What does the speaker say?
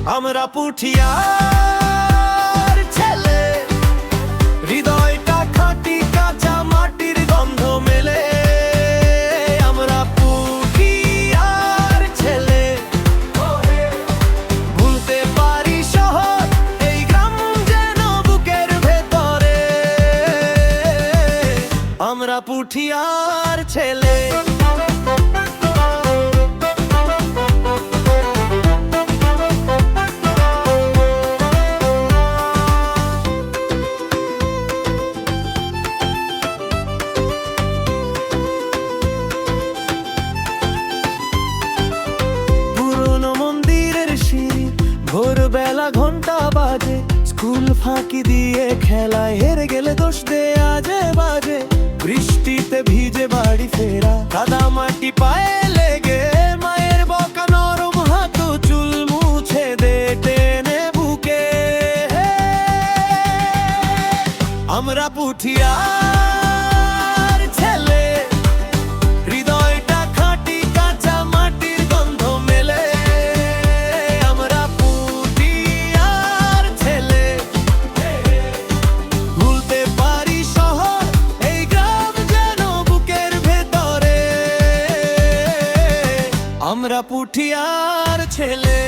আমরা পুঠিয়ার ছেলে, হৃদয়টা খাঁটি কাঁচা মাটির গন্ধ মেলে। আমরা পুঠিয়ার ছেলে, ভুলতে পারি শহর এই গ্রাম যেন বুকের ভেতরে। আমরা পুঠিয়ার ছেলে। ভোরবেলা ঘন্টা বাজে, স্কুল ফাঁকি দিয়ে খেলায় হেরে গেলে দোষ দে আজে বাজে। বৃষ্টিতে ভিজে বাড়ি ফেরা, কাদা মাটি পায়ে লেগে মায়ের বকা নরম হাত চুল মুছে দে টেনে বুকে। আমরা পুঠিয়ার ছেলে, হৃদয়টা খাঁটি কাঁচা মাটির গন্ধ মেলে। আমরা পুঠিয়ার ছেলে, ভুলতে পারি শহর এই গ্রাম যেন বুকের ভেতরে। আমরা পুঠিয়ার ছেলে।